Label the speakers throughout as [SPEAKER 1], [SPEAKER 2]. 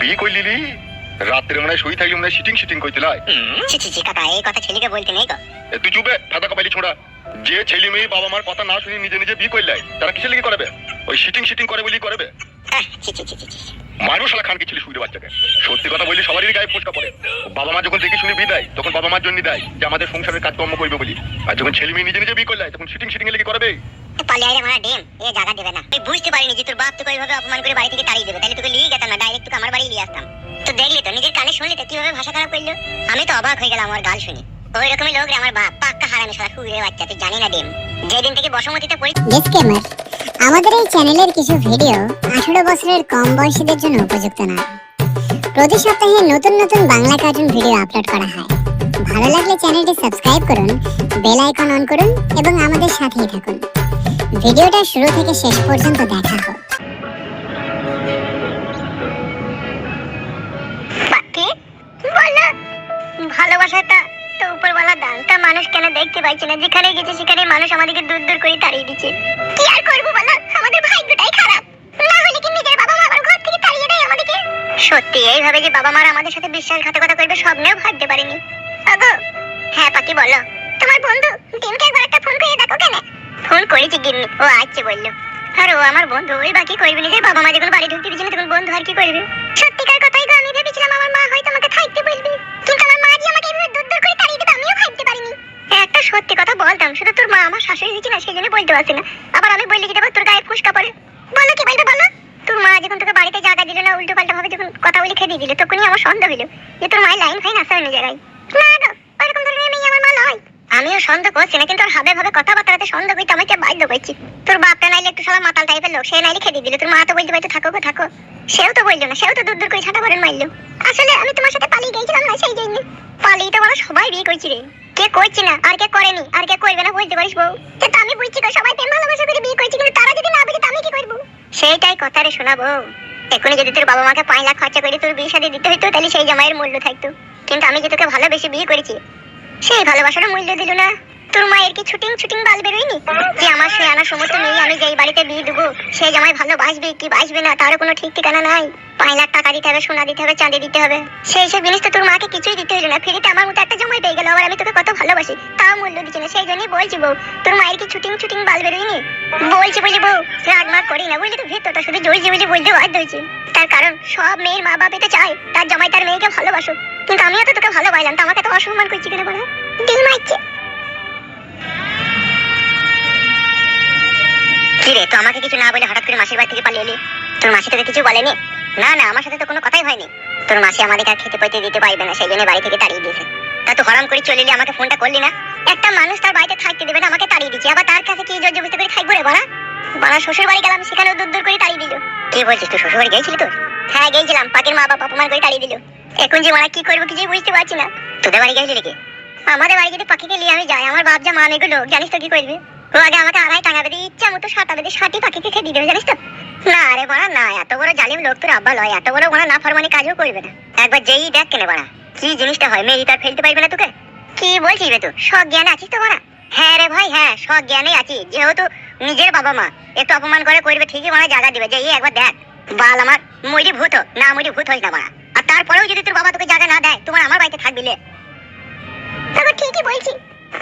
[SPEAKER 1] বিয়ে কইলিলি রাত্রে মনে শুই থাকলি মনে সিটিং সিটিং কইতিলাই।
[SPEAKER 2] ছি ছি ছি কাকা, এই কথা ছেলেকে বলতে নেই গো।
[SPEAKER 1] তুই চুপে ফাদা কপালি ছোড়া। যে ছেলে মেয়ে বাবা মার কথা না শুনি নিজে নিজে বিয়ে কইলাই তারা কিসের লাগি করবে? ওই সিটিং সিটিং করে বলি করবে।
[SPEAKER 2] ছি ছি ছি ছি ছি।
[SPEAKER 1] মারবো শালা খানকে ছেলে শুইরে বাচ্চাকে। সত্যি কথা বলি সবারই গায়ে ফোসকা পড়ে। বাবা মা যখন দেখে শুনে বিয়ে দেয় তখন বাবা মার জন্য দেয় যে আমাদের সংসারের কাজকর্ম করবে বলি। আর যখন ছেলে মেয়ে নিজে নিজে বিয়ে করলাই তখন সিটিং সিটিং এর লাগি করবে।
[SPEAKER 2] পালিয়ে মারা ডেম এ জায়গা দেবে না। তুই বুঝতে পারিনি যে তোর বাপ তোকে এইভাবে অপমান করে বাড়ি থেকে তাড়িয়ে দেবে, তাহলে তোকে নিয়ে যেতাম না, ডাইরেক্ট তোকে আমার বাড়ি নিয়ে আসতাম। তো দেখলি তো, নিজের কানে শুনলি তো কিভাবে ভাষা খারাপ করলো। আমি তো অবাক হয়ে গেলাম আমার গাল শুনে। ওই রকমই লোক রে আমার বাপ, পাক্কা হারামি শালা শুইরে বাচ্চা। তুই জানি না ডেম, যেদিন থেকে বসমতিতে পড়ি।
[SPEAKER 3] ডিসক্লেমার, আমাদের এই চ্যানেলের কিছু ভিডিও 18 বছরের কম বয়সীদের জন্য উপযুক্ত নয়। প্রতি সপ্তাহে নতুন নতুন বাংলা কার্টুন ভিডিও আপলোড করা হয়। ভালো লাগলে চ্যানেলটি সাবস্ক্রাইব করুন, বেল আইকন অন করুন এবং আমাদের সাথেই থাকুন। ভিডিওটা শুরু থেকে শেষ পর্যন্ত দেখা হোক।
[SPEAKER 2] ভালোবাসাটা তো উপরওয়ালা দান, তা মানুষ কেন দেখতে পাইছে না? যেখানে গেছে সেখানে মানুষ আমাদেরকে দূর দূর করে তাড়িয়ে দিচ্ছে। কি আর করবো বলো, আমাদের ভাগ্যটাই খারাপ। না হলে কি নিজের বাবা মা আমার ঘর থেকে তাড়িয়ে দেয় আমাদেরকে? সত্যি এইভাবে যে বাবা মারা আমাদের সাথে বিশ্বাসঘাতকতা করবে স্বপ্নেও ভাবতে পারিনি। আগো হ্যাঁ পাখি বলো, তোমার বন্ধু দিনকে একবার একটা ফোন করে দেখো কেন? ফোন করেছি গিন্নি, ও আচ্ছা বললো। আর ও আমার বন্ধু, ওই বাকি করবে নিজের বাবা মা যখন বাড়ি ঢুকতে দিচ্ছে না তখন বন্ধু আর কি করবে? সত্যিকার কথাই তো, আমি ভেবেছিলাম আমার মা হয়তো আমাকে থাকতে বলবে, কিন্তু আমার মা যে আমাকে এইভাবে দূর দূর করে তাড়িয়ে দেবে আমিও ভাবতে পারিনি। একটা সত্যি কথা বলতাম, শুধু তোর মা আমার শাশুড়ি হয়েছে না সেই জন্য বলতে পারছি না। আবার আমি বললি কি দেবো তোর গায়ে ফুসকা পড়ে? বলো কি বলবে বলো। তোর মা যখন তোকে বাড়িতে জায়গা দিল না, উল্টো পাল্টা ভাবে যখন কথা বলে খেয়ে দিল, তখনই আমার সন্দেহ হলো যে তোর মায়ের লাইন ফাইন আছে অন্য জায়গায়। না গো, ওরকম ধরনের মেয়ে আমার মা নয়। আমিও সন্দেহ করছি না, কিন্তু ওর হাবে ভাবে কথাবার্তাতে সন্দেহ করতে আমাকে বাধ্য করছি। তোর বাপটা নাইলে একটু সালা মাতাল টাইপের লোক, সে নাইলে খেয়ে দিল। তোর মা তো বলতে পারতো থাকো গো থাকো, সেও তো বললো না, সেও তো দূর দূর করে ছাটা ভরেন মারলো। আসলে আমি তোমার সাথে পালিয়ে গেছিলাম না, সেই জন্য। পালিয়ে তো বলা সবাই বিয়ে করছি রে, কে করছি না আর কে করেনি আর কে করবে না বলতে পারিস বউ? তো আমি বুঝছি গো, সবাই প্রেম ভালোবাসা করে বিয়ে করছি, কিন্তু তারা যদি না বুঝে আমি কি করবো? সেইটাই কথা রে শোনাবো। এখনই যদি তোর বাবা মাকে 5 লাখ খরচা করে তোর বিয়ে শাদী দিতে হইতো, তাহলে সেই জামাইয়ের মূল্য থাকতো। কিন্তু আমি যে তোকে ভালোবেসে বিয়ে করেছি, সেই ভালোবাসার মূল্য দিল না। তোর মায়ের কি ছুটিং ছুটিং বাল বেরোয়নি যে আমার সে আনা সমস্ত মেয়ে আমি যেই বাড়িতে বিয়ে দেবো সেই জামাই ভালোবাসবে কি বাসবে না তার কোনো ঠিক ঠিকানা নাই। 5 লাখ টাকা দিতে হবে, সোনা দিতে হবে, চাঁদি দিতে হবে, সেই সব জিনিস তো তোর মাকে কিছুই দিতে হইলো না। ফ্রিতে আমার মতো একটা জামাই পেয়ে গেল, আবার আমি তোকে কত ভালোবাসি তাও মূল্য দিচ্ছি না। সেই জন্যই বলছি বউ, তোর মায়ের কি ছুটিং ছুটিং বাল বেরোয়নি? বলছি বলি বউ, রাগ মাগ করি না বুঝলি, তো ভেতরটা শুধু জড়িয়ে জড়িয়ে বলতে বাধ্য হয়েছি। তার কারণ সব মেয়ের মা বাপ এটা চায় তার জামাই তার মেয়েকে ভালোবাসুক, কিন্তু আমিও তো তোকে ভালোবাসলাম, তো আমাকে তো অসম্মান করছি কেন বলো? ডিম মারছে কি রে? তো আমাকে কিছু না বলে হঠাৎ করে মাসির বাড়ি থেকে পালিয়ে এলি? তোর মাসি তোকে কিছু বলেনি? না না, আমার সাথে তো কোনো কথাই হয়নি। তোর মাসি আমাদেরকে আর খেতে পয়তে দিতে পারবে না, সেই জন্য বাড়ি থেকে তাড়িয়ে দিয়েছে। তা তো হরাম করে চলে এলি, আমাকে ফোনটা করলি না? একটা মানুষ তার বাড়িতে থাকতে দেবে না, আমাকে তাড়িয়ে দিচ্ছে, আবার তার কাছে কি জোর জবরদস্তি করে থাকবো রে বলা? বলা শ্বশুর বাড়ি গেলাম, সেখানেও দূর দূর করে তাড়িয়ে দিল। কি বলছিস, তুই শ্বশুর বাড়ি গেছিলি? তোর হ্যাঁ গেছিলাম, পাখির মা বাবা অপমান করে তাড়িয়ে দিল। এখন যে মানে কি করবো কিছুই বুঝতে পারছি না। তোদের বাড়ি গেছিলি নাকি? আমাদের বাড়ি যদি পাখিকে নিয়ে আমি যাই, আমার বাপ যা মান এগুলো জানিস তো কি করবে? ও আগে আমাকে আড়াই টাঙা বেঁধে ইচ্ছা মতো সাঁটা বেঁধে 60টি পাখিকে খেয়ে দিয়ে দেবে জানিস তো? না রে বড়া না, এত বড় জালিম লোক তোর আব্বা লয়, এত বড় বড়া না ফরমানি কাজও করবে না। একবার যেই দেখ কেনে বড়া কি জিনিসটা হয়, মেয়ে তার ফেলতে পারবে না তোকে। কি বলছিস রে তুই, সব জ্ঞানে আছিস তো বড়া? হ্যাঁ রে ভাই হ্যাঁ, সব জ্ঞানে আছি। যেহেতু নিজের বাবা মা একটু অপমান করে করবে ঠিকই, বড়া জায়গা দিবে। যেই একবার দেখ বাল আমার মরি ভূত না মরি ভূত হইস না বড়া। আর তারপরেও যদি তোর বাবা তোকে জায়গা না দেয়, তোমার আমার বাড়িতে থাকবি লে। তবে ঠিকই বলছি,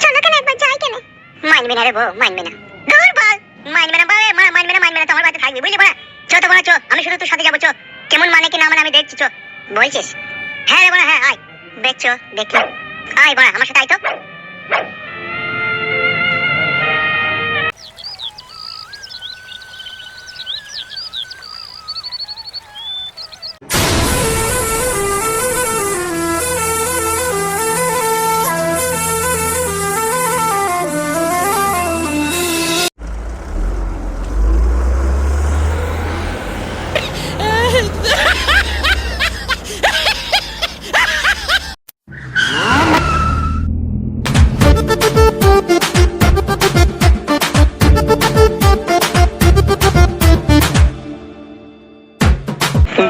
[SPEAKER 2] চলো কেন একবার যাই কেন? মানবে না রে বউ, মানবে না। ধুর বল, মানবে না বাবা, মানবে না, তোমার বাড়িতে থাকবি বুঝলি বড়া? চ তো বড়া চ, আমি শুধু তোর সাথে যাবো। চ কেমন মানে কি না মানে আমি দেখছি। চ বলছিস? হ্যাঁ রে বড়া হ্যাঁ, আয় বেচ চ দেখি। আয় বড়া আমার সাথে আয় তো।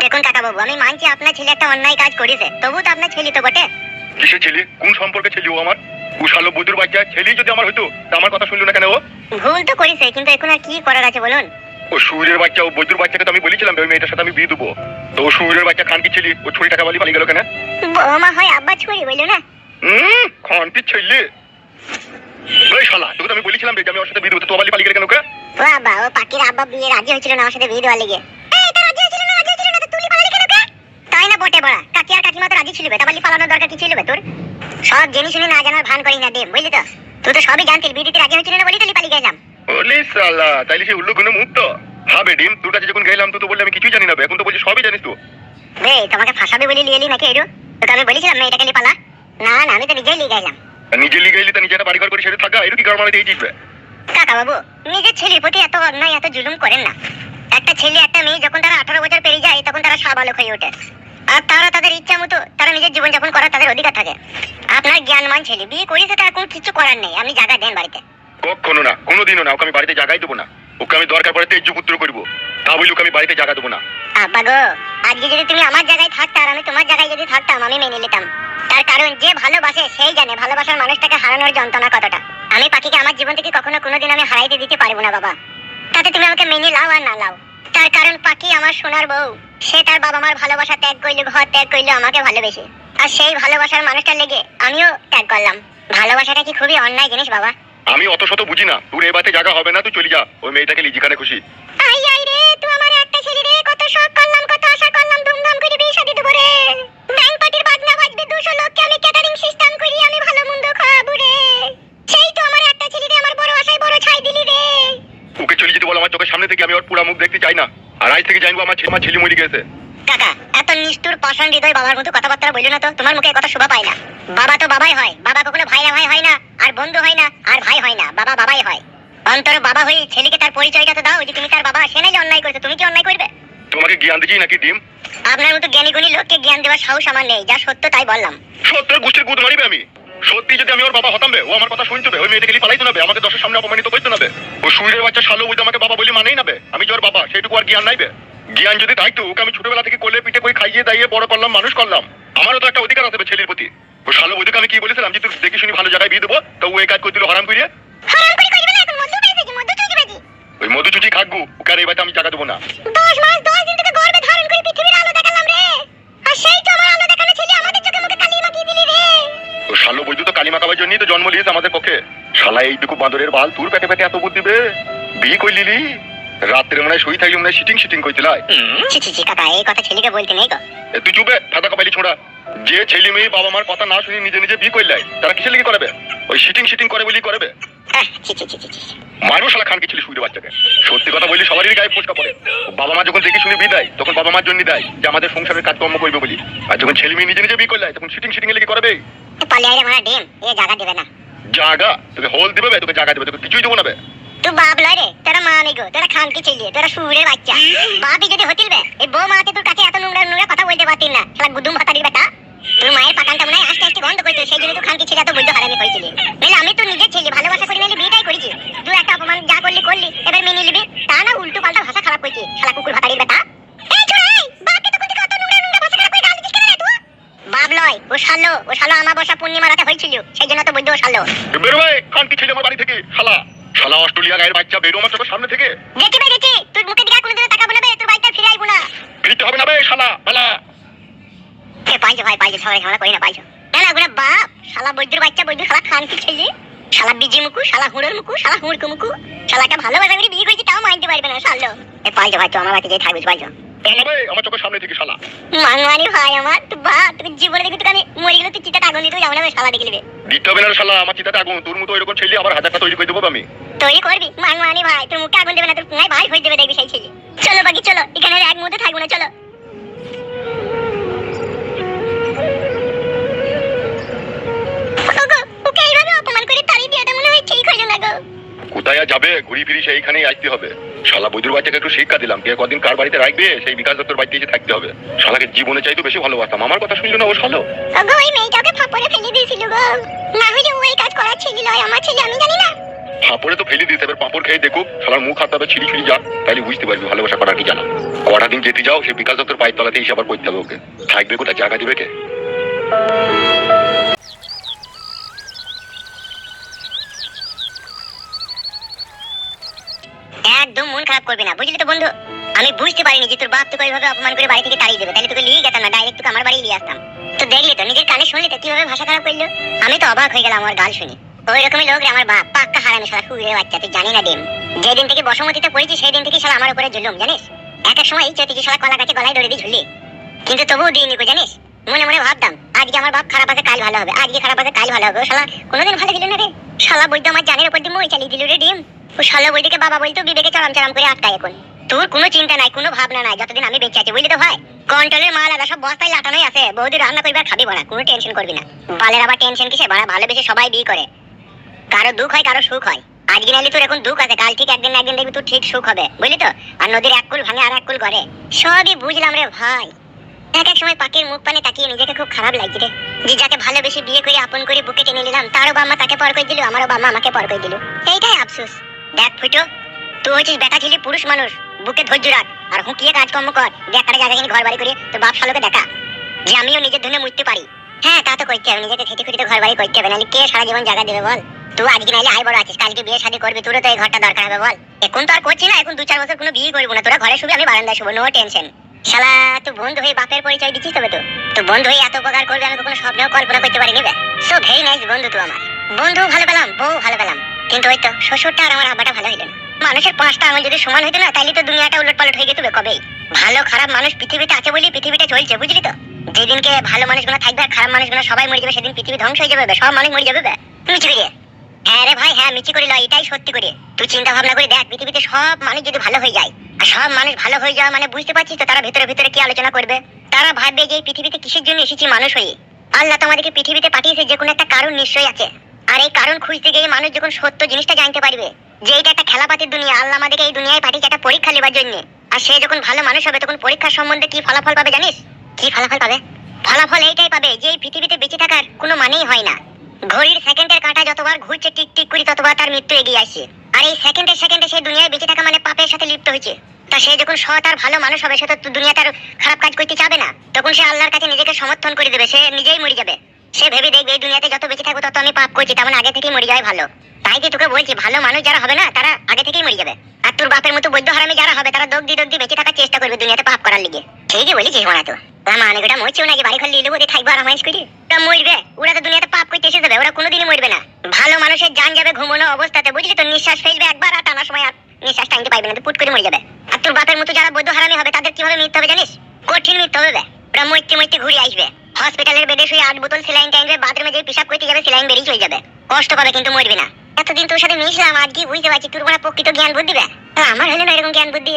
[SPEAKER 2] দেখুন কাকা বাবু, আমি মানছি আপনার ছেলে একটা অন্যায় কাজ করেছে, তবু তো আপনার ছেলে তো বটে।
[SPEAKER 1] কিসের ছেলে? কোন সম্পর্কে ছেলে ও আমার? ও শালো বৈদুর বাচ্চা, ছেলেই যদি আমার হইতো তা আমার কথা শুনলো না কেন ও?
[SPEAKER 2] ভুল তো করেছে, কিন্তু এখন আর কি করার আছে বলুন?
[SPEAKER 1] ও সুরের বাচ্চা, ও বৈদুর বাচ্চাকে তো আমি বলেছিলাম ওই মেয়েটার সাথে আমি বিয়ে দেবো, তো সুরের বাচ্চা খানকি ছিলি ও ছুরি টাকা বলি পালিয়ে গেল কেন?
[SPEAKER 2] বৌমা হয় আব্বা ছুরি বললো না।
[SPEAKER 1] খানকি ছেলে ওই শালা, তোকে তো আমি বলেছিলাম যে আমি ওর সাথে বিয়ে দেবো, তো বালি পালিয়ে গেল কেন ওকে?
[SPEAKER 2] বাবা ও পাখির আব্বা বিয়ে রাজি হয়েছিল না আমার সাথে বিয়ে দেওয়ার লেগে। রাজি হয়েছিল না তো তুলি পালালি কেন কে? তাই না বটে বড়া, কাকি আর কাকিমা তো রাজি ছিল, তা বালি পালানোর দরকার কি ছিল তোর? সব জেনে শুনে না জানার ভান করি না দেব, বুঝলি তো? তুই তো সবই জানতিস, বিয়ে দিতে রাজি হয়েছিল না বলি তুলি পালিয়ে গেলাম।
[SPEAKER 1] ওলে শালা, তাইলে সে উল্লু গুনে মুক্ত হবে ডিম। তোর কাছে যখন গেলাম তুই তো বললি আমি কিছুই জানি না, এখন তো বলছিস সবই জানিস। তো
[SPEAKER 2] বে তোমাকে ফাঁসাবে বলি লিয়ে এলি নাকি এরু? তোকে আমি বলেছিলাম মেয়েটাকে নিয়ে পালা। না না, আমি তো নিজেই লিয়ে গেলাম।
[SPEAKER 1] নিজে লিগে এলি তা নিজে একটা বাড়ি ঘর করে সেটা থাকা, এর কি গাড় মারা দিয়েছিস?
[SPEAKER 2] কাকা বাবু, নিজের ছেলের প্রতি এত অন্যায় এত জুলুম করেন না। একটা ছেলে একটা মেয়ে যখন তারা 18 বছর পেরিয়ে যায় তখন তারা সাবালক হয়ে ওঠে, আর তারা তাদের ইচ্ছা মতো তারা নিজের জীবন যাপন করার তাদের অধিকার থাকে। আপনার জ্ঞানমান ছেলে বিয়ে করেছে, তার কোনো কিছু করার নেই, আপনি জায়গা দেন বাড়িতে।
[SPEAKER 1] কখনো না, কোনোদিনও না। ওকে আমি বাড়িতে জায়গাই দেবো না। ওকে আমি দরকার পড়ে তেজ পুত্র করবো, তা বলি ওকে আমি বাড়িতে জায়গা দেবো না।
[SPEAKER 2] আব্বা গো, আজকে যদি তুমি আমার জায়গায় থাকতে আর আমি তোমার জায়গায় যদি থাকতাম আমি মেনে নিতাম। তার কারণ যে ভালোবাসে সেই জানে ভালোবাসার মানুষটাকে হারানোর যন্ত্রণা কতটা। আমি পাখিকে আমার জীবন থেকে কখনো কোনোদিন আমি হারাইতে দিতে পারবো না বাবা, তাতে তুমি আমাকে মেনে লাও আর না লাও। তার কারণ পাখি আমার সোনার বউ, সে তার বাবা মার ভালোবাসা ত্যাগ করলো, ঘর ত্যাগ করলো আমাকে ভালোবেসে, আর সেই ভালোবাসার মানুষটার লেগে আমিও ত্যাগ করলাম। ভালোবাসাটা কি খুবই অন্যায় জিনিস বাবা?
[SPEAKER 1] আমি অত শত বুঝি না, তোর এ বাড়িতে জায়গা হবে না, তুই চলে যা। ওই মেয়েটাকে লি যেখানে খুশি।
[SPEAKER 2] আই আই রে, তুই আমার একটা ছেলে রে, কত শখ করলাম কত আশা করলাম, ধুমধাম করে বিয়ে শাদী দেবো রে। ব্যাংক পার্টির বাজনা বাজবে, 200 লোককে আমি ক্যাটারিং সিস্টেম করি, আমি ভালো মন্দ খাওয়াবো রে। সেই তো আমার একটা ছেলে রে, আমার বড় আশায় বড় ছাই দিলি রে।
[SPEAKER 1] ওকে চলে যেতে বল আমার চোখের সামনে থেকে, আমি ওর পুরা মুখ দেখতে চাই না। আর আজ থেকে জানবো আমার ছেলে মরে গেছে।
[SPEAKER 2] কাকা, এত নিষ্ঠুর পাষাণ হৃদয় বাবার মতো কথাবার্তা বললো না তো, তোমার মুখে কথা শোভা পায় না। বাবা তো বাবাই হয়, বাবা কখনো ভাইরা ভাই হয় না, আর বন্ধু হয় না, আর ভাই হয় না, বাবা বাবাই হয়। অন্তর বাবা হয়ে ছেলেকে তার পরিচয়টা তো দাও যে তুমি তার বাবা, সে নাইলে অন্যায় করেছে, তুমি কি অন্যায় করবে?
[SPEAKER 1] তোমাকে জ্ঞান দিচ্ছি নাকি ডিম?
[SPEAKER 2] আপনার মতো জ্ঞানী গুণী লোককে জ্ঞান দেওয়ার সাহস আমার নেই, যা সত্য তাই বললাম।
[SPEAKER 1] সত্যের গুষ্টির গুদ মারিবে আমি। সত্যি যদি আমি ওর বাবা হতাম বে, ও আমার কথা শুনতে হবে, ওই মেয়েটাকে লি পালাইতে নেবে, আমাকে দশের সামনে অপমানিত করতে নেবে। ও সুরের বাচ্চা শালো বুঝে আমাকে বাবা বলি মানেই নেবে, আমি যে ওর বাবা সেইটুকু আর জ্ঞান নাইবে। জ্ঞান যদি থাকতো ওকে আমি ছোটবেলা থেকে কোলে পিঠে করে খাইয়ে দাইয়ে বড় করলাম, মানুষ করলাম, আমারও তো একটা অধিকার আছে ছেলের প্রতি। ও শালো বুঝে আমি কি বলেছিলাম যে তুই দেখি শুনি ভালো জায়গায় বিয়ে দেবো, তো ও এই কাজ করে দিল হারাম করিয়ে।
[SPEAKER 2] হারাম করে কইবে না, এখন মধু পেয়েছে, মধু চুজি বাজি।
[SPEAKER 1] ওই মধু চুচি খাকবো, ওকে আর এই বাচ্চা আমি জায়গা দেবো না।
[SPEAKER 2] 10 মাস 10 দিন থেকে গর্ভে ধারণ করে পৃথিবীর আলো দেখালাম রে, আর সেই তো আমার আলো দেখানো ছেলে আমাদের চোখে মুখে কালি মাখিয়ে দিলি রে।
[SPEAKER 1] ও শালো বৈদ্যু তো কালিমা খাবার জন্যই তো জন্ম নিয়েছে আমাদের পক্ষে। শালা এইটুকু বাঁদরের বাল তোর পেটে পেটে এত বুদ্ধি বে, বিয়ে করলি লি? রাত্রে মনে হয় শুই থাকলি মনে হয় সিটিং করছিলাই।
[SPEAKER 2] ছি ছি ছি কাকা, এই কথা ছেলেকে বলতে নেই গো।
[SPEAKER 1] তুই চুপে ফাঁদা কপালি ছোড়া। যে ছেলে মেয়ে বাবা মার কথা না শুনি নিজে নিজে বিয়ে করলাই, তারা কিসের লেগে করবে? ওই সিটিং করে বলি করবে।
[SPEAKER 2] ছি ছি ছি ছি ছি।
[SPEAKER 1] মারবো শালা খানকে ছেলে শুইরে বাচ্চাকে। সত্যি কথা বললি সবারই গায়ে ফোসকা পড়ে। বাবা মা যখন দেখে শুনে বিয়ে দেয় তখন বাবা মার জন্য দেয় যে আমাদের সংসারের কাজকর্ম করবে বলি, আর যখন ছেলে মেয়ে নিজে নিজে বিয়ে করলাই তখন সিটিং লেগে করবে।
[SPEAKER 2] পালিয়ে আইরে মারা ডিম, এ জায়গা দেবে না।
[SPEAKER 1] জাগা তোকে হোল দিবে বে, তোকে জায়গা দেবে, তোকে কিছুই দেবো না বে।
[SPEAKER 2] তুই বাপ লয় রে, তোরা মা নেই গো, তোরা খানকে ছেলে, তোরা সুরের বাচ্চা। বাপই যদি হতিল বে, এই বউ মাতে তোর কাছে এত নোংরা কথা বলতে পারতিস না, শালা গুদুম ভাতারির বেটা। তোর মায়ের পাকানটা মনে হয় আস্তে আস্তে বন্ধ করতে, সেই জন্য তুই খানকে ছেলে এত বৈধ হারামি করেছিলি। নাহলে আমি তো নিজের ছেলে ভালোবাসা করে নিলে বিয়েটাই করেছি। তুই একটা অপমান যা করলি এবার মেনে নিবি, তা না উল্টো পাল্টা ভাষা খারাপ করছিস, শালা কুকুর ভাতারির বেটা। এই ছোড়া, এই বাপকে তখন থেকে অত নোংরা ভাষা খারাপ করে গাল দিছিস কেন রে তুই? বাপ লয়, ও শালো আমার বসা পূর্ণিমা রাতে হয়েছিল, সেই জন্য তো বৈধ শালো।
[SPEAKER 1] বেরো ভাই খানকে ছেলে আমার বাড়ি থেকে। শালা শালা অস্ট্রেলিয়া গায়ের বাচ্চা, বেরো আমার চোখের সামনে থেকে।
[SPEAKER 2] দেখি তুই মুখে দিকে কোনোদিন তাকাবো না বে, তোর বাড়িতে ফিরে আইবো না।
[SPEAKER 1] ফিরতে হবে না বে শালা বালা।
[SPEAKER 2] এ পাইছো ভাই, পাইছো, সবাই ঝামেলা করি না, পাইছো না না গুনা বাপ, শালা বৈদ্যুর বাচ্চা, বৈদ্যুর শালা খানকি ছেলে, শালা বিজি মুকু, শালা হুড়োর মুকু, শালা হুড়কু মুকু, শালাটা ভালোবাসা করে বিয়ে করেছি তাও মানতে পারবে না শালো। এ পাইছো ভাই, তো আমার বাড়িতে যেই থাকবিস পাইছো।
[SPEAKER 1] তাহলে বে আমার চোখের সামনে থেকে শালা।
[SPEAKER 2] মানমানি ভাই আমার, তুই বাপ, তুই জীবনে দেখবি তোকে আমি মরে গেলে তুই চিতাটা আগুন দিতেও যাবো না বে, শালা দেখে নিবে।
[SPEAKER 1] দিতে হবে না রে শালা, আমার চিতাতে আগুন। তোর মতো এরকম ছেলে আবার হাজারটা তৈরি করে দেবো আমি।
[SPEAKER 2] তৈরি করবি মানমানি ভাই, তোর মুখে আগুন দেবে না, তোর পুঙ্গায় ভাই হয়ে দেবে দেখবি সেই ছেলে। চলো বাকি চলো, এখানে আর এক মুহূর্তে থাকবো না, চলো। ওকে এইভাবে অপমান করে তাড়িয়ে দেওয়াটা মনে হয় ঠিক হলো না গো।
[SPEAKER 1] কোথায় আর যাবে, ঘুরি ফিরি সেইখানেই আসতে হবে। শালা বৈদ্যুর বাচ্চাকে একটু শিক্ষা দিলাম, কে কদিন কার বাড়িতে রাখবে সেই বিকাশ দত্তর বাড়িতে এসে থাকতে হবে। শালাকে জীবনে চাইতো বেশি ভালোবাসতাম, আমার কথা শুনলো না ও শালো।
[SPEAKER 2] ওগো ওই মেয়েটাকে ফাপড়ে ফেলে দিয়েছিল গো, না হলে ওই কাজ করার ছিল নয়, আমার ছেলে, আমি জানি না।
[SPEAKER 1] পাঁপড়ে তো ফেলে দিতে, এবার পাঁপড় খেয়ে দেখুক, শালার মুখ হাত পাবে ছিঁড়ি যা, তাহলে বুঝতে পারবি ভালোবাসা করার কি জানা। কটা দিন যেতে যাও, সে বিকাশ দত্তর পায়ের তলাতে এসে আবার করতে হবে ওকে। থাকবে কোথায়, জায়গা দিবে কে?
[SPEAKER 2] একদম মন খারাপ করবি না, বুঝলি তো বন্ধু। আমি বুঝতে পারিনি যে তোর বাপ তোকে এইভাবে অপমান করে বাড়ি থেকে তাড়িয়ে দেবে, তাহলে তোকে নিয়ে যেতাম না, ডাইরেক্ট তোকে আমার বাড়ি নিয়ে আসতাম। তো দেখলি তো, নিজের কানে শুনলি তো কিভাবে ভাষা খারাপ করলো। আমি তো অবাক হয়ে গেলাম আমার গাল শুনে। ওই রকমই লোক রে আমার বাপ, পাক্কা হারামি শালা শুয়ে বাচ্চা, তুই জানি না ডিম। যেদিন থেকে বসমতিতে পড়েছি সেই দিন থেকে শালা আমার উপরে জুলুম, জানিস। এক এক সময় চৈতিকে শালা কলা গাছে গলায় দড়ি দিয়ে ঝুলি, কিন্তু তবুও দিইনি গো, জানিস। মনে মনে ভাবতাম আজকে আমার বাপ খারাপ আছে কাল ভালো হবে, আজকে খারাপ আছে কাল ভালো হবে। ও শালা কোনোদিন ভালো দিল না রে। শালা বৈদ্য আমার জানের উপর দিয়ে মই চালিয়ে দিল রে ডিম। ও শালা বৈদ্যকে বাবা বলতো, বিবেকে চরম চরম করে আটকায় এখন। তোর কোনো চিন্তা নাই, কোনো ভাবনা নাই, যতদিন আমি বেঁচে আছি, বুঝলি তো ভাই। কন্ট্রোলের মাল আদা সব বস্তায় লাটানোই আছে, বৌদি রান্না করবি আর খাবি বড়া, কোনো টেনশন করবি না। বালের আবার টেনশন কিসে বড়া, ভালোবেসে সবাই বিয়ে করে, কারো দুঃখ হয় কারো সুখ হয়। আজকে নাইলে তোর এখন দুঃখ আছে, কাল ঠিক একদিন না একদিন দেখবি তোর ঠিক সুখ হবে, বুঝলি তো। আর নদীর এক কুল ভাঙে আর এক কুল করে, সবই বুঝলাম রে ভাই। এক এক সময় পাখির মুখ পানে তাকিয়ে নিজেকে খুব খারাপ লাগছে রে, যে যাকে ভালোবেসে বিয়ে করে আপন করে বুকে টেনে নিলাম, তারও বাম্মা তাকে পর করে দিল, আমারও বাম্মা আমাকে পর করে দিল। এইটাই আফসোস। দেখ ফুটো, তুই হচ্ছিস বেটা ছিলি পুরুষ মানুষ, বুকে ধৈর্য রাখ আর হুঁকিয়ে কাজকর্ম কর। দেখ একটা জায়গা কিনে ঘর বাড়ি করে তোর বাপ শালোকে দেখা যে আমিও নিজের ধনে মুছতে পারি। হ্যাঁ তা তো করতে হবে, নিজেকে খেটে খুঁটে ঘর বাড়ি করতে হবে, নাহলে কে সারা জীবন জায়গা দেবে বল। তুই আজকে নাইলে আয় বড় আছিস, কালকে বিয়ে শাদী করবি, তোরও তো এই ঘরটা দরকার হবে বল। এখন তো আর করছি না, এখন 2-4 বছর কোনো বিয়ে করবো না, তোরা ঘরে শুবি আমি বারান্দায় শুবো, নো টেনশন। শালা তুই বন্ধু হয়ে বাপের পরিচয় দিচ্ছিস, তবে তো বন্ধু হয়ে এত উপকার করবে আমি কখনো স্বপ্নেও কল্পনা করতে পারিনি বে। সো ভেরি নাইস বন্ধু তুই আমার। বন্ধু ভালো পেলাম, বউ ভালো পেলাম, কিন্তু ওই তো শ্বশুরটা আর আমার আব্বাটা ভালো হইল না। মানুষের 5টা আঙুল যদি সমান হইতো না, তাইলে তো দুনিয়াটা উলটপালট হয়ে যেত কবেই। ভালো খারাপ মানুষ পৃথিবীতে আছে বলেই পৃথিবীটা চলছে, বুঝলি তো। যেদিনকে ভালো মানুষগুলো থাকবে আর খারাপ মানুষগুলো সবাই মরে যাবে, সেদিন পৃথিবী ধ্বংস হয়ে যাবে, সব মানুষ মরে যাবে। তুমি চিবি রে। হ্যাঁ রে ভাই, হ্যাঁ মিচি করে লয়, এটাই সত্যি করে। তুই চিন্তা ভাবনা করে দেখ, পৃথিবীতে সব মানুষ যদি ভালো হয়ে যায়, আর সব মানুষ ভালো হয়ে যাওয়া মানে বুঝতে পারছিস তো তারা ভেতরে ভেতরে কি আলোচনা করবে। তারা ভাববে যে এই পৃথিবীতে কিসের জন্য এসেছি মানুষ হয়ে। আল্লাহ তো আমাদেরকে পৃথিবীতে পাঠিয়েছে যে কোনো একটা কারণ নিশ্চয়ই আছে, আর এই কারণ খুঁজতে গিয়ে মানুষ যখন সত্য জিনিসটা জানতে পারবে যে এটা একটা খেলাপাতির দুনিয়া, আল্লাহ আমাদেরকে এই দুনিয়ায় পাঠিয়েছে একটা পরীক্ষা নেবার জন্য। আর সে যখন ভালো মানুষ হবে তখন পরীক্ষার সম্বন্ধে কি ফলাফল পাবে জানিস? কি ফলাফল পাবে? ফলাফল এইটাই পাবে যে এই পৃথিবীতে বেঁচে থাকার কোনো মানেই হয় না। ঘড়ির সেকেন্ডের কাঁটা যতবার ঘুরছে টিক টিক করে ততবার তার মৃত্যু এগিয়ে আসছে, আর এই সেকেন্ডে সেকেন্ডে সেই দুনিয়ায় বেঁচে থাকা মানে পাপের সাথে লিপ্ত হয়েছে। তা সে যখন সৎ আর ভালো মানুষ হবে, সে তো দুনিয়াটার খারাপ কাজ করতে চাবে না, তখন সে আল্লাহর কাছে নিজেকে সমর্থন করে দেবে, সে নিজেই মরে যাবে। সে ভেবে দেখবে এই দুনিয়াতে যত বেঁচে থাকবো তত আমি পাপ করছি, তেমন আগে থেকেই মরে যাওয়াই ভালো। তাই কি তোকে বলছি, ভালো মানুষ যারা হবে না তারা আগে থেকেই মরে যাবে, আর তোর বাপের মতো বৈদ্য হারামি যারা হবে তারা দগ্ধি দগ্ধি বেঁচে থাকার চেষ্টা করবে দুনিয়াতে পাপ করার লিগে। ঠিকই বলেছিস মনে তো, মানে ওটা মরছেও নাকি, বাড়ি ঘর লিলে বোধ থাকবো আর আমায় করি। ওরা মরবে, ওরা তো দুনিয়াতে পাপ করতে এসে যাবে, ওরা কোনোদিনই মরবে না। ভালো মানুষের জান যাবে ঘুমানো অবস্থাতে, বুঝলি তো। নিঃশ্বাস ফেলবে একবার আর টানার সময় আর নিঃশ্বাস টানতে পারবে না, তো পুট করে মরে যাবে। আর তোর বাপের মতো যারা বৈদ্য হারামি হবে তাদের কিভাবে মৃত্যু হবে জানিস? কঠিন মৃত্যু হবে। ওরা মরতে মরতে ঘুরে আসবে, হসপিটালের বেডে শুয়ে 8 বোতল সেলাইন টাইনবে, বাথরুমে যে পেশাব করতে যাবে সেলাইন বেরিয়ে চলে যাবে, কষ্ট পাবে কিন্তু মরবে না। এতদিন তোর সাথে মিশলাম, আজকে বুঝতে পারছি তোর বড় প্রকৃত জ্ঞান বুদ্ধি বে। আমার হলো না এরকম জ্ঞান বুদ্ধি।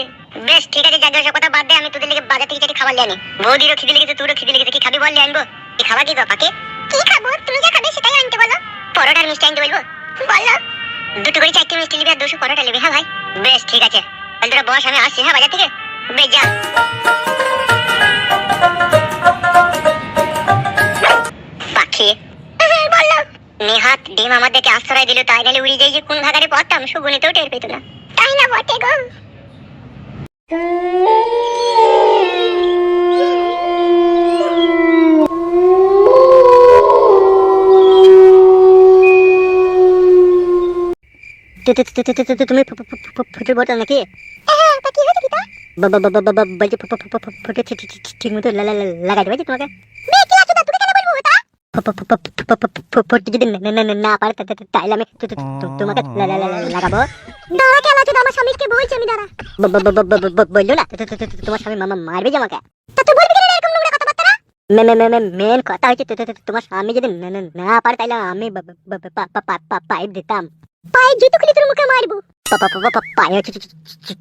[SPEAKER 2] বেশ ঠিক আছে, যাক সব কথা বাদ দে, আমি তোদের লেগে বাজার থেকে যেটি খাবার লিয়ে আনি। বৌদিরও খিদে লেগেছে, তোরও খিদে লেগেছে, কি খাবি বল লিয়ে আনবো? কি খাবার কি গো পাকে? কি খাবো? তুমি যা খাবে সেটাই আনতে বলো। পরোটা আর মিষ্টি আনতে বলবো? বলো। 2টো করে 4টে মিষ্টি নিবি আর 200 পরোটা নিবি। হ্যাঁ ভাই বেশ ঠিক আছে, তাহলে তোরা বস, আমি আসছি হ্যাঁ বাজার থেকে। বেশ যা। পাখি বললো নেহাত ডিম আমাদেরকে আশ্রয় দিল, তাই নাহলে উড়ে যাই যে কোন ভাগারে পড়তাম সুগুনিতেও টের পেত না। তাই না বটে গো। তুমি ফুটে বলতো নাকি? বলছি ফুটে ঠিক মতো লাগাই দেবে তোমাকে। ফুটে যদি না পারে তাহলে আমি তোমাকে লাগাবো। দাঁড়া কেন আছে, আমার স্বামীকে বলছি আমি, দাঁড়া। বললো না তোমার স্বামী মামা মারবে যে আমাকে। তা তুই বলবি না এরকম নোংরা কথাবার্তা? মেন কথা হচ্ছে তোমার স্বামী যদি না পারে তাহলে আমি পাইপ দিতাম। পাইপ জুতো খুলে তোর মুখে মারবো। পায়ে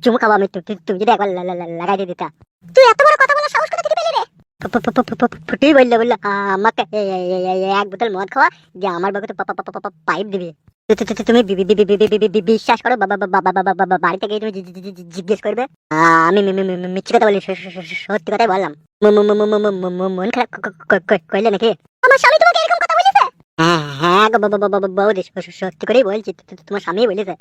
[SPEAKER 2] চুমু খাবো আমি, তুমি যদি একবার লাগাই দিয়ে দিতা। তুই এত বড় কথা বলার সাহস কোথা থেকে পেলি রে? ফুটেই বললো আমাকে 1 বোতল মদ খাওয়া যে আমার বাবাকে পাইপ দিবে। তুমি বিশ্বাস করো, বাড়িতে গিয়ে তুমি জিজ্ঞেস করবে। আমি মিথ্যে কথা বলি, সত্যি কথাই বললাম। মন খারাপ করলে নাকি? আমার স্বামী তোমাকে এরকম কথা বলেছে? হ্যাঁ বৌদি সত্যি করেই বলছি, তোমার স্বামী বলেছে।